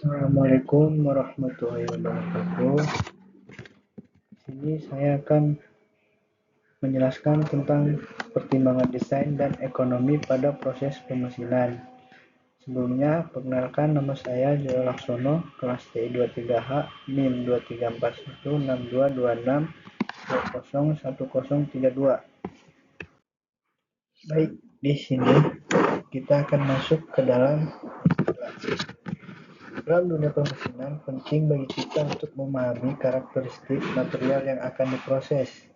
Assalamualaikum warahmatullahi wabarakatuh. Di sini saya akan menjelaskan tentang pertimbangan desain dan ekonomi pada proses pemesinan. Sebelumnya, perkenalkan nama saya Joel Laksono, kelas TI23H, NIM 23416226201032. Baik, di sini kita akan masuk ke dalam dunia pemesinan. Penting bagi kita untuk memahami karakteristik material yang akan diproses.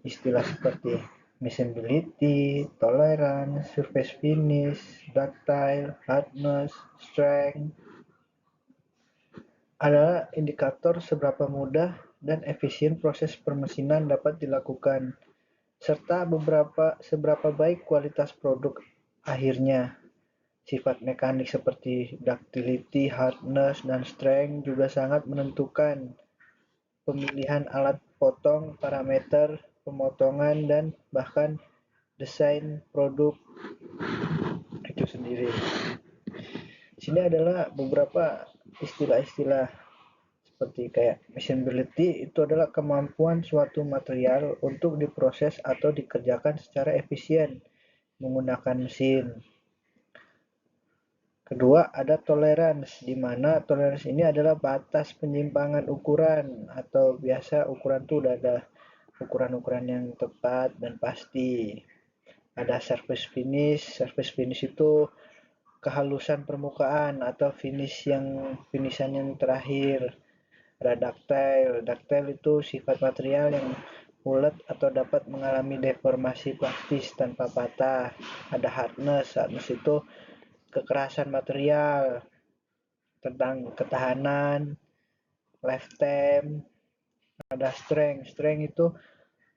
Istilah seperti miscibility, tolerance, surface finish, ductile, hardness, strength adalah indikator seberapa mudah dan efisien proses permesinan dapat dilakukan, serta seberapa baik kualitas produk akhirnya. Sifat mekanik seperti ductility, hardness, dan strength juga sangat menentukan pemilihan alat potong, parameter pemotongan, dan bahkan desain produk itu sendiri. Di sini adalah beberapa istilah-istilah seperti kayak miscibility. Itu adalah kemampuan suatu material untuk diproses atau dikerjakan secara efisien menggunakan mesin. Kedua, ada tolerance, di mana tolerance ini adalah batas penyimpangan ukuran, atau biasa ukuran itu udah ada ukuran-ukuran yang tepat dan pasti. Ada surface finish itu kehalusan permukaan atau finishan yang terakhir. Ada ductile itu sifat material yang bulat atau dapat mengalami deformasi plastis tanpa patah. Ada hardness itu kekerasan material, tentang ketahanan, lifetime. Ada strength itu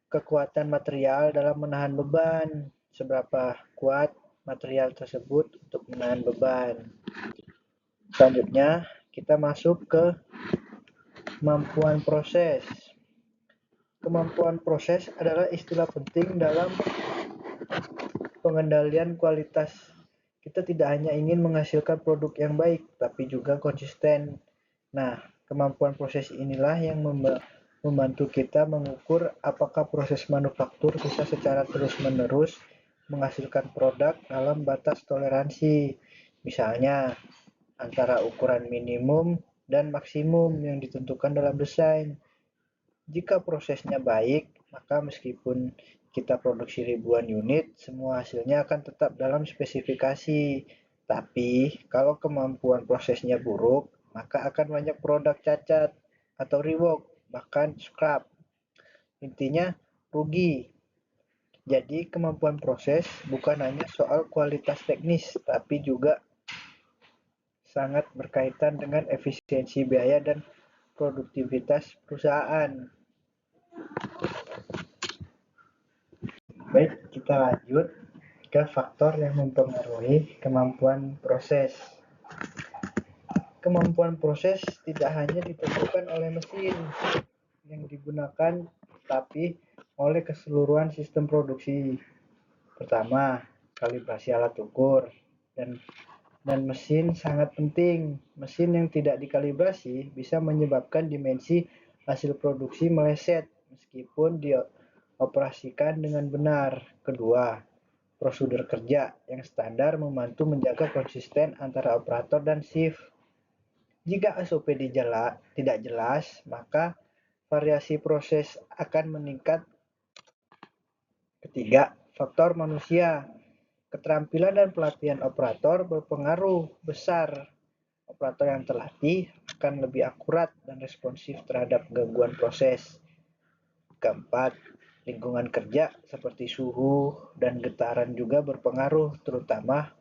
kekuatan material dalam menahan beban, seberapa kuat material tersebut untuk menahan beban. Selanjutnya kita masuk ke kemampuan proses. Kemampuan proses adalah istilah penting dalam pengendalian kualitas. Kita tidak hanya ingin menghasilkan produk yang baik, tapi juga konsisten. Nah, kemampuan proses inilah yang membantu kita mengukur apakah proses manufaktur bisa secara terus-menerus menghasilkan produk dalam batas toleransi. Misalnya, antara ukuran minimum dan maksimum yang ditentukan dalam desain. Jika prosesnya baik, maka meskipun kita produksi ribuan unit, semua hasilnya akan tetap dalam spesifikasi. Tapi, kalau kemampuan prosesnya buruk, maka akan banyak produk cacat atau rework, bahkan scrap. Intinya, rugi. Jadi, kemampuan proses bukan hanya soal kualitas teknis, tapi juga sangat berkaitan dengan efisiensi biaya dan produktivitas perusahaan. Baik, kita lanjut ke faktor yang mempengaruhi kemampuan proses. Kemampuan proses tidak hanya ditentukan oleh mesin yang digunakan, tapi oleh keseluruhan sistem produksi. Pertama, kalibrasi alat ukur dan mesin sangat penting. Mesin yang tidak dikalibrasi bisa menyebabkan dimensi hasil produksi meleset meskipun dioperasikan dengan benar. Kedua, prosedur kerja yang standar membantu menjaga konsisten antara operator dan shift. Jika SOP tidak jelas, maka variasi proses akan meningkat. Ketiga, faktor manusia. Keterampilan dan pelatihan operator berpengaruh besar. Operator yang terlatih akan lebih akurat dan responsif terhadap gangguan proses. Keempat, lingkungan kerja seperti suhu dan getaran juga berpengaruh, terutama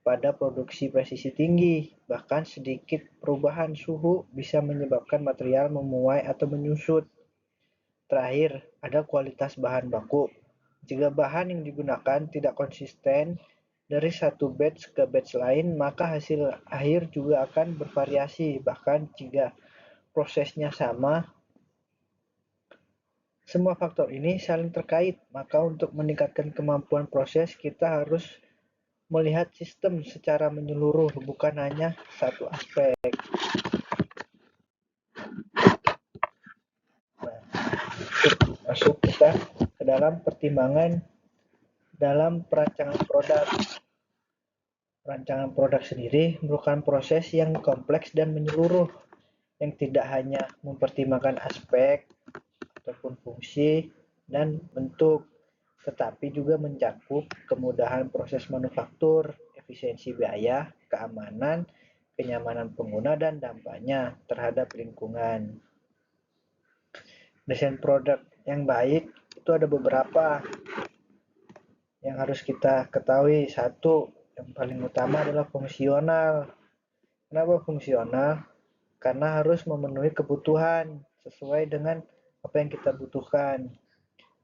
pada produksi presisi tinggi. Bahkan sedikit perubahan suhu bisa menyebabkan material memuai atau menyusut. Terakhir, ada kualitas bahan baku. Jika bahan yang digunakan tidak konsisten dari satu batch ke batch lain, maka hasil akhir juga akan bervariasi. Bahkan jika prosesnya sama, semua faktor ini saling terkait. Maka untuk meningkatkan kemampuan proses, kita harus melihat sistem secara menyeluruh, bukan hanya satu aspek. masuk kita ke dalam pertimbangan dalam perancangan produk. Perancangan produk sendiri merupakan proses yang kompleks dan menyeluruh, yang tidak hanya mempertimbangkan aspek ataupun fungsi dan bentuk, tetapi juga mencakup kemudahan proses manufaktur, efisiensi biaya, keamanan, kenyamanan pengguna, dan dampaknya terhadap lingkungan. Desain produk yang baik itu ada beberapa yang harus kita ketahui. Satu, yang paling utama adalah fungsional. Kenapa fungsional? Karena harus memenuhi kebutuhan sesuai dengan apa yang kita butuhkan.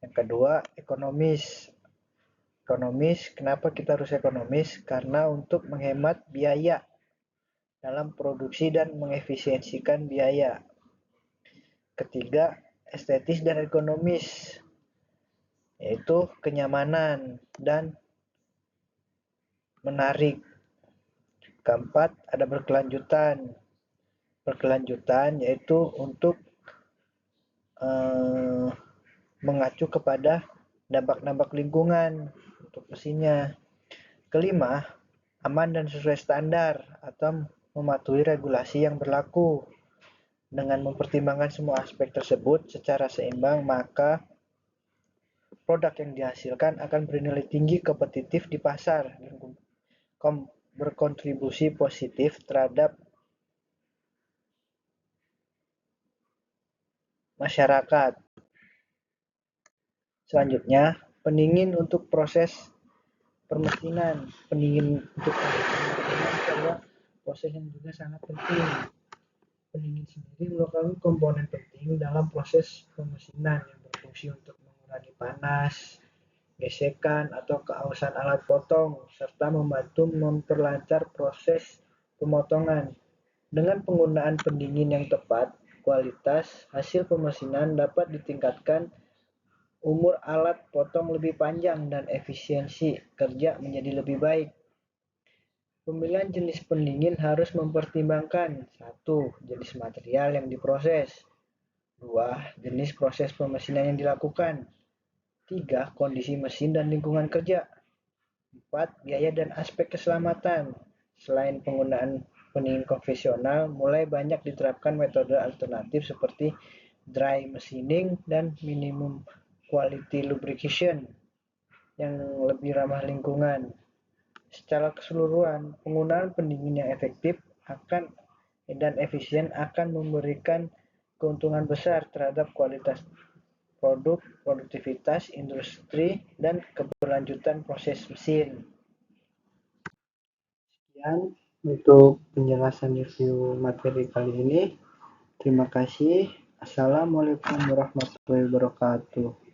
Yang kedua, ekonomis. Ekonomis, kenapa kita harus ekonomis? Karena untuk menghemat biaya dalam produksi dan mengefisiensikan biaya. Ketiga, estetis dan ekonomis, yaitu kenyamanan dan menarik. Keempat, ada berkelanjutan. Berkelanjutan yaitu untuk mengacu kepada dampak-dampak lingkungan untuk mesinnya. Kelima, aman dan sesuai standar atau mematuhi regulasi yang berlaku. Dengan mempertimbangkan semua aspek tersebut secara seimbang, maka produk yang dihasilkan akan bernilai tinggi, kompetitif di pasar, dan berkontribusi positif terhadap masyarakat. Selanjutnya, pendingin untuk proses permesinan. Pendingin untuk proses permesinan adalah proses yang juga sangat penting. Pendingin sendiri merupakan komponen penting dalam proses pemesinan yang berfungsi untuk mengurangi panas, gesekan, atau keausan alat potong, serta membantu memperlancar proses pemotongan. Dengan penggunaan pendingin yang tepat, kualitas hasil pemesinan dapat ditingkatkan, umur alat potong lebih panjang, dan efisiensi kerja menjadi lebih baik. Pemilihan jenis pendingin harus mempertimbangkan: 1. Jenis material yang diproses. 2. Jenis proses pemesinan yang dilakukan. 3. Kondisi mesin dan lingkungan kerja. 4. Biaya dan aspek keselamatan. Selain penggunaan pendingin konvensional, mulai banyak diterapkan metode alternatif seperti dry machining dan minimum quality lubrication yang lebih ramah lingkungan. Secara keseluruhan, penggunaan pendingin yang efektif dan efisien akan memberikan keuntungan besar terhadap kualitas produk, produktivitas industri, dan keberlanjutan proses mesin. Sekian untuk penjelasan review materi kali ini. Terima kasih. Assalamualaikum warahmatullahi wabarakatuh.